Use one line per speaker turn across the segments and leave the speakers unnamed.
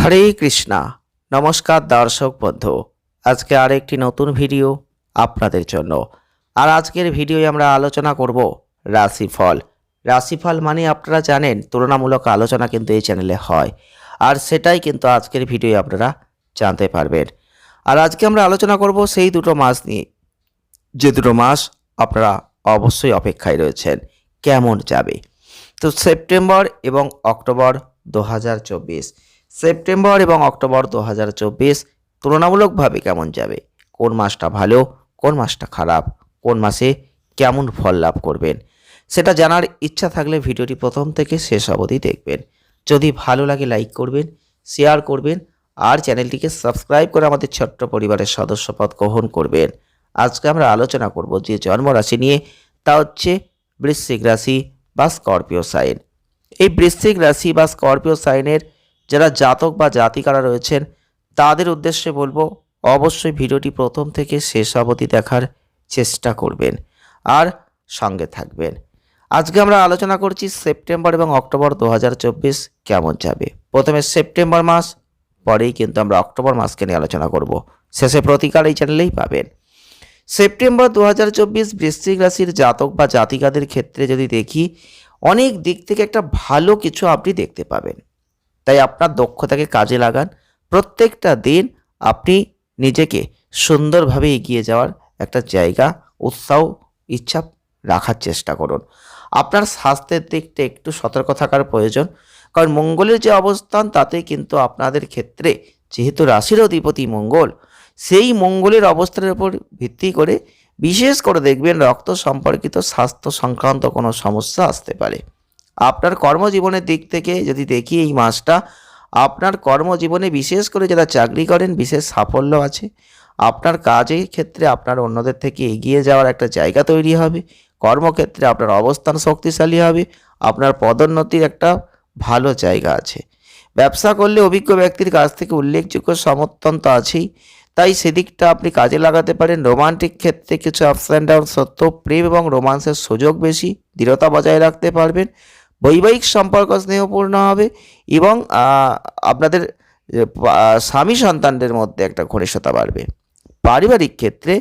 হরে কৃষ্ণা। নমস্কার দর্শক বন্ধু, আজকে আরেকটি নতুন ভিডিও আপনাদের জন্য। আর আজকের ভিডিওয়ে আমরা আলোচনা করব রাশিফল। রাশিফল মানে আপনারা জানেন তুলনামূলক আলোচনা কিন্তু এই চ্যানেলে হয়, আর সেটাই কিন্তু আজকের ভিডিওয়ে আপনারা জানতে পারবেন। আর আজকে আমরা আলোচনা করব সেই দুটো মাস নিয়ে, যে দুটো মাস আপনারা অবশ্যই অপেক্ষায় রয়েছেন কেমন যাবে। তো সেপ্টেম্বর এবং অক্টোবর 2024, সেপ্টেম্বর এবং অক্টোবর 2024 তুলনামূলকভাবে কেমন যাবে, কোন মাসটা ভালো কোন মাসটা খারাপ, কোন মাসে কেমন ফল লাভ করবেন, সেটা জানার ইচ্ছা থাকলে ভিডিওটি প্রথম থেকে শেষ অবধি দেখবেন। যদি ভালো লাগে লাইক করবেন, শেয়ার করবেন, আর চ্যানেলটিকে সাবস্ক্রাইব করে আমাদের ছোট্ট পরিবারের সদস্যপদ গ্রহণ করবেন। আজকে আমরা আলোচনা করব যে জন্মরাশি নিয়ে, তা হচ্ছে বৃশ্চিক রাশি বা স্করপিও সাইন। এই বৃশ্চিক রাশি বা স্করপিও সাইনের যারা জাতক বা জাতিকারা রয়েছেন তাদের উদ্দেশ্যে বলবো অবশ্যই ভিডিওটি প্রথম থেকে শেষ অবধি দেখার চেষ্টা করবেন আর সঙ্গে থাকবেন। আজকে আমরা আলোচনা করছি সেপ্টেম্বর এবং অক্টোবর 2024 কেমন যাবে। প্রথমে সেপ্টেম্বর মাস, পরেই কিন্তু আমরা অক্টোবর মাসকে নিয়ে আলোচনা করব। শেষে প্রতিকার এই চ্যানেলেই পাবেন। সেপ্টেম্বর 2024 বৃশ্চিক রাশির জাতক বা জাতিকাদের ক্ষেত্রে যদি দেখি, অনেক দিক থেকে একটা ভালো কিছু আপনি দেখতে পাবেন। তাই আপনার দক্ষতাকে কাজে লাগান। প্রত্যেকটা দিন আপনি নিজেকে সুন্দরভাবে এগিয়ে যাওয়ার একটা জায়গা, উৎসাহ, ইচ্ছা রাখার চেষ্টা করুন। আপনার স্বাস্থ্যের দিকটা একটু সতর্ক থাকার প্রয়োজন, কারণ মঙ্গলের যে অবস্থান তাতে কিন্তু আপনাদের ক্ষেত্রে যেহেতু রাশির অধিপতি মঙ্গল, সেই মঙ্গলের অবস্থানের উপর ভিত্তি করে বিশেষ করে দেখবেন রক্ত সম্পর্কিত স্বাস্থ্য সংক্রান্ত কোনো সমস্যা আসতে পারে। আপনার কর্মজীবনের দিক থেকে যদি দেখি, এই মাসটা আপনার কর্মজীবনে বিশেষ করে যারা চাকরি করেন বিশেষ সাফল্য আছে। আপনার কাজের ক্ষেত্রে আপনার অন্যদের থেকে এগিয়ে যাওয়ার একটা জায়গা তৈরি হবে। কর্মক্ষেত্রে আপনার অবস্থান শক্তিশালী হবে, আপনার পদোন্নতির একটা ভালো জায়গা আছে। ব্যবসা করলে অভিজ্ঞ ব্যক্তির কাছ থেকে উল্লেখযোগ্য সমর্থন তো আছেই, তাই সেদিকটা আপনি কাজে লাগাতে পারেন। রোমান্টিক ক্ষেত্রে কিছু আপস অ্যান্ড ডাউন সত্ত্বেও প্রেম এবং রোমান্সের সুযোগ বেশি, দৃঢ়তা বজায় রাখতে পারবেন। বৈবাহিক সম্পর্ক স্নেহপূর্ণ হবে এবং আপনাদের স্বামী সন্তানদের মধ্যে একটা ঘনিষ্ঠতা বাড়বে। পারিবারিক ক্ষেত্রে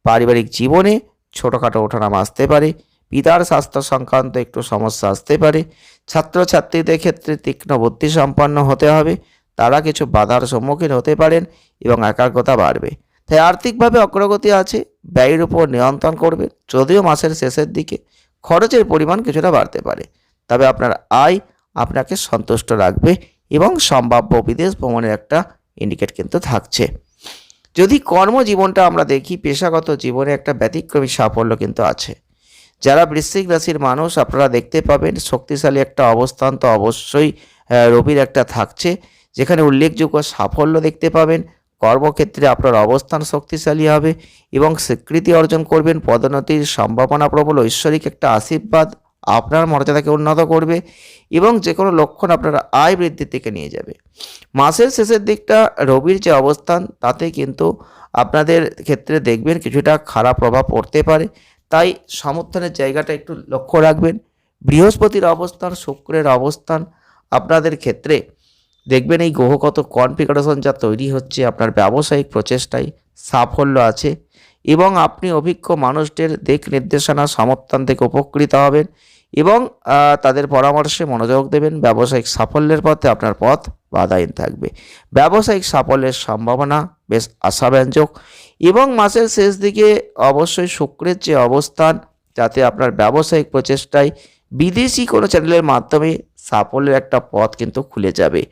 পারিবারিক জীবনে ছোটোখাটো ওঠানামা আসতে পারে, পিতার স্বাস্থ্য সংক্রান্ত একটু সমস্যা আসতে পারে। ছাত্রছাত্রীদের ক্ষেত্রে তীক্ষ্ণ বুদ্ধি সম্পন্ন হতে হবে, তারা কিছু বাধার সম্মুখীন হতে পারেন এবং একাগ্রতা বাড়বে। তাই আর্থিকভাবে অগ্রগতি আছে, ব্যয়ের উপর নিয়ন্ত্রণ করবেন। যদিও মাসের শেষের দিকে খরচের পরিমাণ কিছুটা বাড়তে পারে, তবে আপনার আয় আপনাকে সন্তুষ্ট রাখবে এবং সম্ভাব্য বিদেশ ভ্রমণের একটা ইন্ডিকেট কিন্তু থাকছে। যদি কর্মজীবনটা আমরা দেখি, পেশাগত জীবনে একটা ব্যতিক্রমী সাফল্য কিন্তু আছে। যারা বৃশ্চিক রাশির মানুষ, আপনারা দেখতে পাবেন শক্তিশালী একটা অবস্থান তো অবশ্যই রবির একটা থাকছে, যেখানে উল্লেখযোগ্য সাফল্য দেখতে পাবেন। কর্মক্ষেত্রে আপনার অবস্থান শক্তিশালী হবে এবং স্বীকৃতি অর্জন করবেন। পদোন্নতির সম্ভাবনা প্রবল, ঐশ্বরিক একটা আশীর্বাদ আপনার মর্যাদাকে উন্নত করবে এবং যে কোনো লক্ষণ আপনার আয় বৃদ্ধির দিকে নিয়ে যাবে। মাসের শেষের দিকটা রবির যে অবস্থান তাতে কিন্তু আপনাদের ক্ষেত্রে দেখবেন কিছুটা খারাপ প্রভাব পড়তে পারে, তাই সমর্থনের জায়গাটা একটু লক্ষ্য রাখবেন। বৃহস্পতির অবস্থান, শুক্রের অবস্থান আপনাদের ক্ষেত্রে দেখবেন এই গ্রহগত কনফিগারেশন যা তৈরি হচ্ছে, আপনার ব্যবসায়িক প্রচেষ্টায় সাফল্য আছে এবং আপনি অভিজ্ঞ মানুষদের দিক নির্দেশনা সমর্থন থেকে উপকৃত হবেন এবং তাদের পরামর্শে মনোযোগ দেবেন। ব্যবসায়িক সাফল্যের পথে আপনার পথ বাধাহীন থাকবে। ব্যবসায়িক সাফল্যের সম্ভাবনা বেশ আশাব্যঞ্জক এবং মাসের শেষ দিকে অবশ্যই শুক্রের যে অবস্থান, যাতে আপনার ব্যবসায়িক প্রচেষ্টায় বিদেশি কোনো চ্যানেলের মাধ্যমে সাফল্যের একটা পথ কিন্তু খুলে যাবে।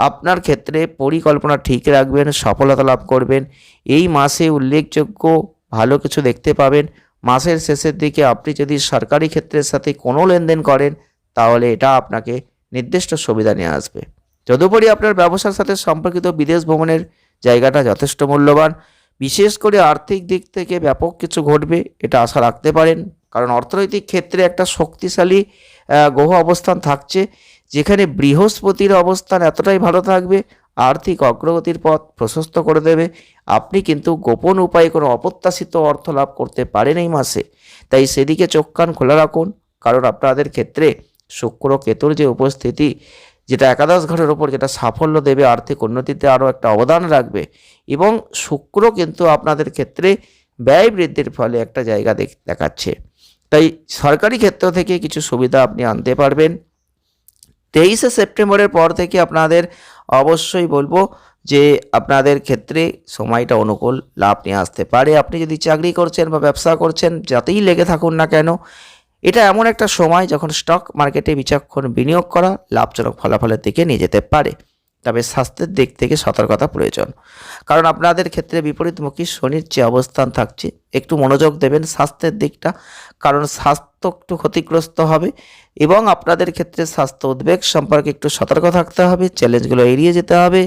আপনার ক্ষেত্রে পরিকল্পনা ঠিক রাখবেন, সফলতা লাভ করবেন। এই মাসে উল্লেখযোগ্য ভালো কিছু দেখতে পাবেন। মাসের শেষের দিকে আপনি যদি সরকারি ক্ষেত্রের সাথে কোনো লেনদেন করেন, তাহলে এটা আপনাকে নির্দিষ্ট সুবিধা নিয়ে আসবে। তদুপরি আপনার ব্যবসার সাথে সম্পর্কিত বিদেশ ভ্রমণের জায়গাটা যথেষ্ট মূল্যবান। বিশেষ করে আর্থিক দিক থেকে ব্যাপক কিছু ঘটবে, এটা আশা রাখতে পারেন, কারণ অর্থনৈতিক ক্ষেত্রে একটা শক্তিশালী গ্রহ অবস্থান থাকছে, যেখানে বৃহস্পতির অবস্থান এতটাই ভালো থাকবে, আর্থিক অগ্রগতির পথ প্রশস্ত করে দেবে। আপনি কিন্তু গোপন উপায়ে কোনো অপ্রত্যাশিত অর্থ লাভ করতে পারেন এই মাসে, তাই সেদিকে চোখ কান খোলা রাখুন, কারণ আপনাদের ক্ষেত্রে শুক্র কেতুর যে উপস্থিতি যেটা একাদশ ঘরের ওপর, যেটা সাফল্য দেবে, আর্থিক উন্নতিতে আরও একটা অবদান রাখবে। এবং শুক্র কিন্তু আপনাদের ক্ষেত্রে ব্যয় বৃদ্ধির ফলে একটা জায়গা দেখাচ্ছে। তাই সরকারি ক্ষেত্র থেকে কিছু সুবিধা আপনি আনতে পারবেন। 23শে সেপ্টেম্বরের পর থেকে আপনাদের অবশ্যই বলবো যে আপনাদের ক্ষেত্রে সময়টা অনুকূল, লাভ নিয়ে আসতে পারে। আপনি যদি চাকরি করছেন বা ব্যবসা করছেন, যাতেই লেগে থাকুন না কেন, এটা এমন একটা সময় যখন স্টক মার্কেটে বিচক্ষণ বিনিয়োগ করা লাভজনক ফলাফলের দিকে নিয়ে যেতে পারে। তবে স্বাস্থ্যের দিক থেকে সতর্কতা প্রয়োজন, কারণ আপনাদের ক্ষেত্রে বিপরীতমুখী শনির যে অবস্থান থাকছে, একটু মনোযোগ দেবেন স্বাস্থ্যের দিকটা, কারণ স্বাস্থ্য একটু ক্ষতিগ্রস্ত হবে এবং আপনাদের ক্ষেত্রে স্বাস্থ্য উদ্বেগ সম্পর্কে একটু সতর্ক থাকতে হবে, চ্যালেঞ্জগুলো এড়িয়ে যেতে হবে।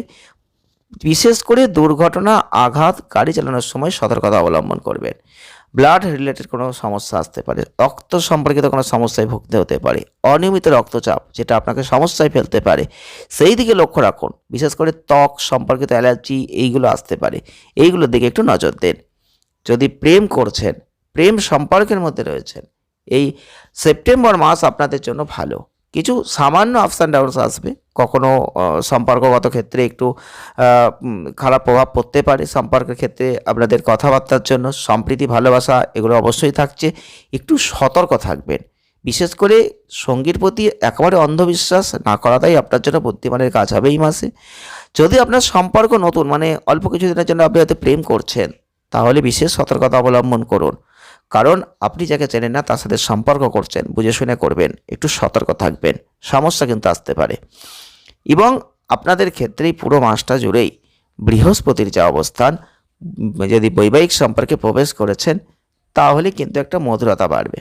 বিশেষ করে দুর্ঘটনা, আঘাত, গাড়ি চালানোর সময় সতর্কতা অবলম্বন করবেন। ব্লাড রিলেটেড কোনো সমস্যা আসতে পারে, রক্ত সম্পর্কিত কোনো সমস্যায় ভুগতে হতে পারে, অনিয়মিত রক্তচাপ যেটা আপনাকে সমস্যায় ফেলতে পারে, সেই দিকে লক্ষ্য রাখুন। বিশেষ করে ত্বক সম্পর্কিত অ্যালার্জি এইগুলো আসতে পারে, এইগুলোর দিকে একটু নজর দেন। যদি প্রেম করছেন, প্রেম সম্পর্কের মধ্যে রয়েছেন, এই সেপ্টেম্বর মাস আপনাদের জন্য ভালো। কিছু সামান্য আপস অ্যান্ড ডাউনস আসবে, কখনো সম্পর্কগত ক্ষেত্রে একটু খারাপ প্রভাব পড়তে পারে। সম্পর্কের ক্ষেত্রে আপনাদের কথাবার্তার জন্য সম্প্রীতি, ভালোবাসা এগুলো অবশ্যই থাকছে, একটু সতর্ক থাকবেন। বিশেষ করে সঙ্গীর প্রতি একেবারে অন্ধবিশ্বাস না করাটাই আপনার জন্য বুদ্ধিমানের কাজ হবে এই মাসে। যদি আপনার সম্পর্ক নতুন, মানে অল্প কিছুদিনের জন্য আপনি হয়তো প্রেম করছেন, তাহলে বিশেষ সতর্কতা অবলম্বন করুন, কারণ আপনি যাকে চেনেন না তার সাথে সম্পর্ক করছেন, বুঝে শুনে করবেন, একটু সতর্ক থাকবেন, সমস্যা কিন্তু আসতে পারে। এবং আপনাদের ক্ষেত্রেই পুরো মাসটা জুড়েই বৃহস্পতির যে অবস্থান, যদি বৈবাহিক সম্পর্কে প্রবেশ করেছেন, তাহলে কিন্তু একটা মধুরতা বাড়বে।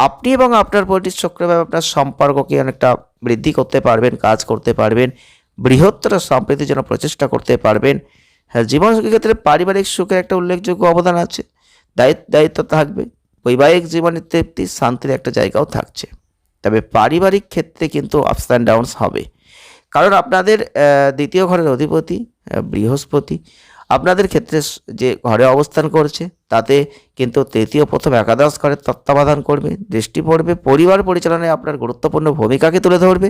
আপনি এবং আপনার পরিচিত শুক্রভাবে আপনার সম্পর্ককে অনেকটা বৃদ্ধি করতে পারবেন, কাজ করতে পারবেন, বৃহত্তর সম্প্রীতির জন্য প্রচেষ্টা করতে পারবেন। হ্যাঁ, জীবনসঙ্গীর ক্ষেত্রে পারিবারিক সুখের একটা উল্লেখযোগ্য অবদান আছে, দায়িত্ব থাকবে, বৈবাহিক জীবনের তৃপ্তি, শান্তির একটা জায়গাও থাকছে। তবে পারিবারিক ক্ষেত্রে কিন্তু আপস অ্যান্ড ডাউনস হবে, কারণ আপনাদের দ্বিতীয় ঘরের অধিপতি বৃহস্পতি আপনাদের ক্ষেত্রে যে ঘরে অবস্থান করছে, তাতে কিন্তু তৃতীয়, প্রথম, একাদশ ঘরের তত্ত্বাবধান করবে, দৃষ্টি পড়বে, পরিবার পরিচালনায় আপনার গুরুত্বপূর্ণ ভূমিকাকে তুলে ধরবে।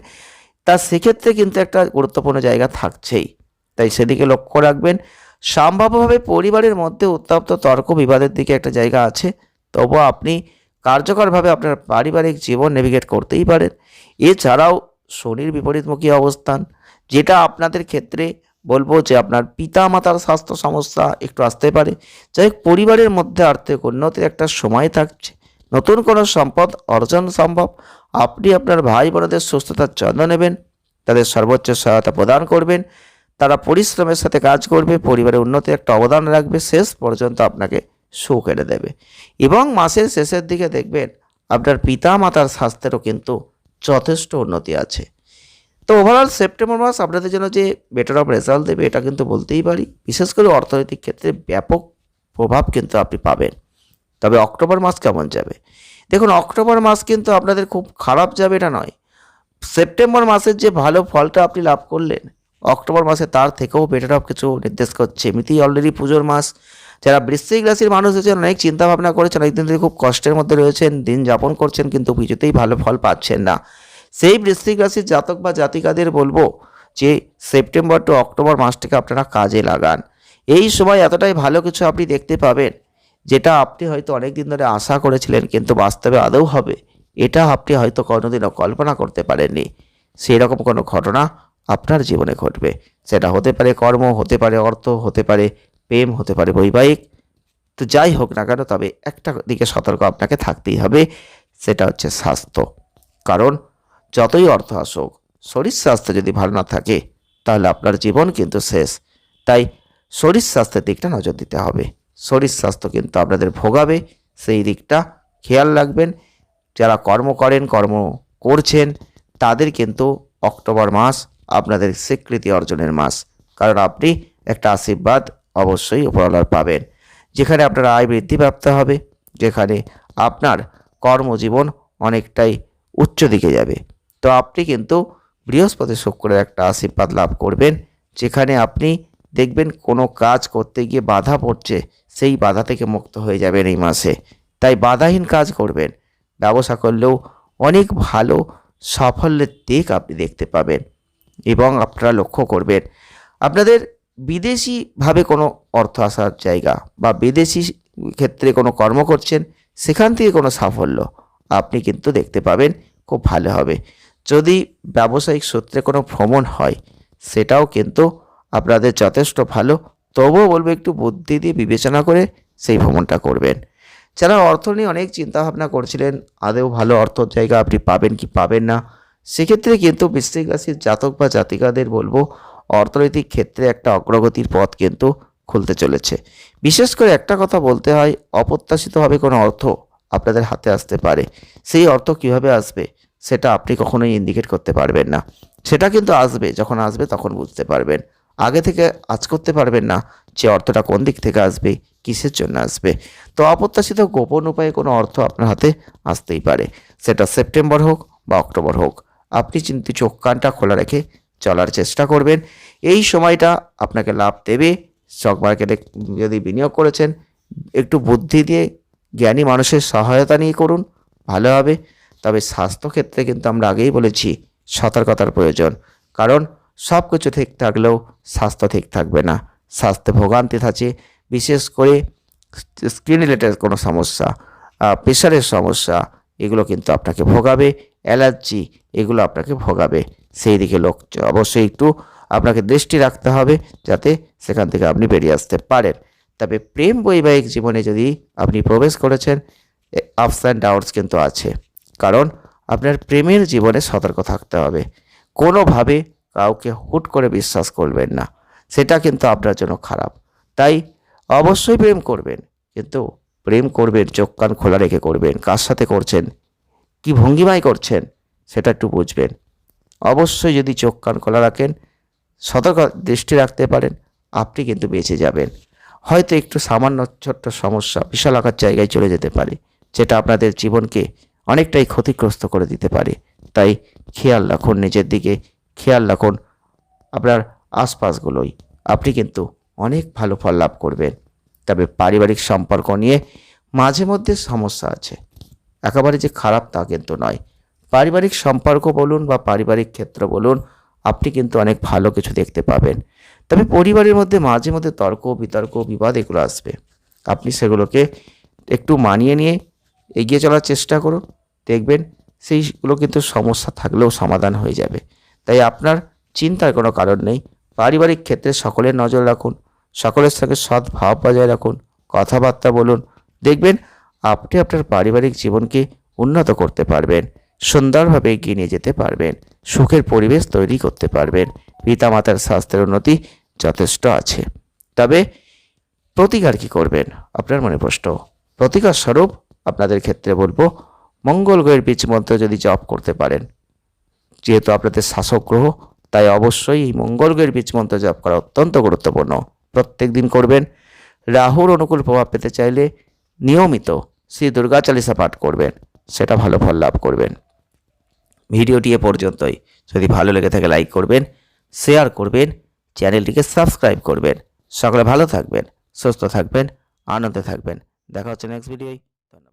তা সেক্ষেত্রে কিন্তু একটা গুরুত্বপূর্ণ জায়গা থাকছেই, তাই সেদিকে লক্ষ্য রাখবেন। সম্ভাব্যভাবে পরিবারের মধ্যে উত্তপ্ত তর্ক বিবাদের দিকে একটা জায়গা আছে, তবুও আপনি কার্যকরভাবে আপনার পারিবারিক জীবন নেভিগেট করতেই পারেন। এছাড়াও শনির বিপরীতমুখী অবস্থান, যেটা আপনাদের ক্ষেত্রে বলবো যে আপনার পিতা মাতার স্বাস্থ্য সমস্যা একটু আসতে পারে। যাই হোক, পরিবারের মধ্যে আর্থিক উন্নতির একটা সময় থাকছে, নতুন কোনো সম্পদ অর্জন সম্ভব। আপনি আপনার ভাই বোনদের সুস্থতার যত্ন নেবেন, তাদের সর্বোচ্চ সহায়তা প্রদান করবেন, তারা পরিশ্রমের সাথে কাজ করবে, পরিবারের উন্নতির একটা অবদান রাখবে, শেষ পর্যন্ত আপনাকে সুখ এনে দেবে। এবং মাসের শেষের দিকে দেখবেন আপনার পিতা মাতার স্বাস্থ্যেরও কিন্তু যথেষ্ট উন্নতি আছে। তো ওভারঅল সেপ্টেম্বর মাস আপনাদের জন্য যে বেটার অফ রেজাল্ট দেবে, এটা কিন্তু বলতেই পারি। বিশেষ করে অর্থনৈতিক ক্ষেত্রে ব্যাপক প্রভাব কিন্তু আপনি পাবেন। তবে অক্টোবর মাস কেমন যাবে? দেখুন, অক্টোবর মাস কিন্তু আপনাদের খুব খারাপ যাবে এটা নয়। সেপ্টেম্বর মাসের যে ভালো ফলটা আপনি লাভ করলেন, অক্টোবর মাসে তার থেকেও বেটার অফ কিছু নির্দেশ করছে। এমনিতেই অলরেডি পুজোর মাস, যারা বৃশ্চিক রাশির মানুষ আছেন অনেক চিন্তা ভাবনা করেছেন, অনেকদিন ধরে খুব কষ্টের মধ্যে রয়েছেন, দিন যাপন করছেন, কিন্তু কিছুতেই ভালো ফল পাচ্ছেন না। সেই বৃশ্চিক রাশির জাতক বা জাতিকাদের বলবো যে সেপ্টেম্বর টু অক্টোবর মাসটাকে আপনারা কাজে লাগান। এই সময় এতটাই ভালো কিছু আপনি দেখতে পাবেন, যেটা আপনি হয়তো অনেক দিন ধরে আশা করেছিলেন, কিন্তু বাস্তবে আদৌ হবে এটা আপনি হয়তো কোনোদিনও কল্পনা করতে পারেননি। সেই রকম কোনো ঘটনা আপনার জীবনে ঘটবে। সেটা হতে পারে কর্ম, হতে পারে অর্থ, হতে পারে প্রেম, হতে পারে বৈবাহিক। তো যাই হোক না কেন, তবে একটা দিকে সতর্ক আপনাকে থাকতেই হবে, সেটা হচ্ছে স্বাস্থ্য। কারণ যতই অর্থ আসুক, শরীর স্বাস্থ্য যদি ভালো না থাকে, তাহলে আপনার জীবন কিন্তু শেষ। তাই শরীর স্বাস্থ্যের দিকটা নজর দিতে হবে। শরীর স্বাস্থ্য কিন্তু আপনাদের ভোগাবে, সেই দিকটা খেয়াল রাখবেন। যারা কর্ম করছেন, তাদের কিন্তু অক্টোবর মাস আপনাদের স্বীকৃতি অর্জনের মাস, কারণ আপনি একটা আশীর্বাদ অবশ্যই উপরওয়ালার পাবেন, যেখানে আপনার আয় বৃদ্ধিপ্রাপ্ত হবে, যেখানে আপনার কর্মজীবন অনেকটাই উচ্চ দিকে যাবে। তো আপনি কিন্তু বৃহস্পতি শুক্রের একটা আশীর্বাদ লাভ করবেন, যেখানে আপনি দেখবেন কোনো কাজ করতে গিয়ে বাধা পড়ছে, সেই বাধা থেকে মুক্ত হয়ে যাবেন এই মাসে। তাই বাধাহীন কাজ করবেন। ব্যবসা করলেও অনেক ভালো সাফল্যের দিক আপনি দেখতে পাবেন। এবং আপনারা লক্ষ্য করবেন আপনাদের বিদেশিভাবে কোনো অর্থ আসার জায়গা বা বিদেশি ক্ষেত্রে কোনো কর্ম করছেন, সেখান থেকে কোনো সাফল্য আপনি কিন্তু দেখতে পাবেন, খুব ভালো হবে। যদি ব্যবসায়িক সূত্রে কোনো ভ্রমণ হয়, সেটাও কিন্তু আপনাদের যথেষ্ট ভালো। তবুও বলবো একটু বুদ্ধি দিয়ে বিবেচনা করে সেই ভ্রমণটা করবেন। যারা অর্থ নিয়ে অনেক চিন্তাভাবনা করছিলেন, আদৌ ভালো অর্থর জায়গা আপনি পাবেন কি পাবেন না, সেক্ষেত্রে কিন্তু বৃশ্চিক রাশির জাতক বা জাতিকাদের বলবো অর্থনৈতিক ক্ষেত্রে একটা অগ্রগতির পথ কিন্তু খুলতে চলেছে। বিশেষ করে একটা কথা বলতে হয়, অপ্রত্যাশিতভাবে কোনো অর্থ আপনাদের হাতে আসতে পারে। সেই অর্থ কিভাবে আসবে সেটা আপনি কখনোই ইন্ডিকেট করতে পারবেন না। সেটা কিন্তু আসবে, যখন আসবে তখন বুঝতে পারবেন। আগে থেকে আজ করতে পারবেন না যে অর্থটা কোন দিক থেকে আসবে, কিসের জন্য আসবে। তো অপ্রত্যাশিত গোপন উপায়ে কোনো অর্থ আপনার হাতে আসতেই পারে, সেটা সেপ্টেম্বর হোক বা অক্টোবর হোক। আপনি কিন্তু চোখ কানটা খোলা রেখে চলার চেষ্টা করবেন। এই সময়টা আপনাকে লাভ দেবে। স্টক মার্কেটে যদি বিনিয়োগ করেছেন, একটু বুদ্ধি দিয়ে জ্ঞানী মানুষের সহায়তা নিয়ে করুন, ভালো হবে। তবে স্বাস্থ্যক্ষেত্রে কিন্তু আমরা আগেই বলেছি সতর্কতার প্রয়োজন, কারণ সব কিছু ঠিক থাকলেও স্বাস্থ্য ঠিক থাকবে না। স্বাস্থ্যে ভোগান্তি থাকে, বিশেষ করে স্কিন রিলেটেড কোনো সমস্যা, প্রেশারের সমস্যা, এগুলো কিন্তু আপনাকে ভোগাবে। অ্যালার্জি, এগুলো আপনাকে ভোগাবে। সেই দিকে অবশ্যই একটু আপনাকে দৃষ্টি রাখতে হবে, যাতে সেখান থেকে আপনি বেরিয়ে আসতে পারেন। তবে প্রেম বৈবাহিক জীবনে যদি আপনি প্রবেশ করেছেন, আপস অ্যান্ড ডাউনস কিন্তু আছে, কারণ আপনার প্রেমের জীবনে সতর্ক থাকতে হবে। কোনোভাবে কাউকে হুট করে বিশ্বাস করবেন না, সেটা কিন্তু আপনার জন্য খারাপ। তাই অবশ্যই প্রেম করবেন, কিন্তু প্রেম করবেন চোখ কান খোলা রেখে করবেন। কার সাথে করছেন, কি ভঙ্গিমায় করছেন, সেটা একটু বুঝবেন। অবশ্যই যদি চোখ কান খোলা রাখেন, সতর্ক দৃষ্টি রাখতে পারেন, আপনি কিন্তু বেঁচে যাবেন। হয়তো একটু সামান্য ছোট্ট সমস্যা বিশাল আকার জায়গায় চলে যেতে পারে, যেটা আপনাদের জীবনকে অনেকটাই ক্ষতিগ্রস্ত করে দিতে পারে। তাই খেয়াল রাখুন, নিজের দিকে খেয়াল রাখুন, আপনার আশপাশগুলোই, আপনি কিন্তু অনেক ভালো ফল লাভ করবেন। তবে পারিবারিক সম্পর্ক নিয়ে মাঝে মধ্যে সমস্যা আছে, একেবারে যে খারাপ তা কিন্তু নয়। পারিবারিক সম্পর্ক বলুন বা পারিবারিক ক্ষেত্র বলুন, আপনি কিন্তু অনেক ভালো কিছু দেখতে পাবেন। তবে পরিবারের মধ্যে মাঝে মধ্যে তর্ক বিতর্ক বিবাদ এগুলো আসবে, আপনি সেগুলোকে একটু মানিয়ে নিয়ে এগিয়ে চলার চেষ্টা করুন, দেখবেন সেইগুলো কিন্তু সমস্যা থাকলেও সমাধান হয়ে যাবে। তাই আপনার চিন্তার কোনো কারণ নেই। পারিবারিক ক্ষেত্রে সকলের নজর রাখুন, সকলের সঙ্গে সৎ ভাব বজায় রাখুন, কথাবার্তা বলুন, দেখবেন আপনি আপনার পারিবারিক জীবনকে উন্নত করতে পারবেন, সুন্দরভাবে এগিয়ে নিয়ে যেতে পারবেন, সুখের পরিবেশ তৈরি করতে পারবেন। পিতামাতার স্বাস্থ্যের উন্নতি যথেষ্ট আছে। তবে প্রতিকার কি করবেন, আপনার মনে প্রশ্ন। প্রতিকার স্বরূপ আপনাদের ক্ষেত্রে বলবো, মঙ্গল গ্রহের বীজ মন্ত্র যদি জপ করতে পারেন, যেহেতু আপনাদের শাসক গ্রহ, তাই অবশ্যই এই মঙ্গল গ্রহের বীজ মন্ত্র জপ করা অত্যন্ত গুরুত্বপূর্ণ। প্রত্যেক দিন করবেন। রাহুর অনুকূল প্রভাব পেতে চাইলে নিয়মিত শ্রী দুর্গা চালিসা পাঠ করবেন, সেটা ভালো ফল লাভ করবেন। ভিডিওটি এ পর্যন্তই। যদি ভালো লেগে থাকে লাইক করবেন, শেয়ার করবেন, চ্যানেলটিকে সাবস্ক্রাইব করবেন। সকলে ভালো থাকবেন, সুস্থ থাকবেন, আনন্দে থাকবেন। দেখা হচ্ছে নেক্সট ভিডিওয়। ধন্যবাদ।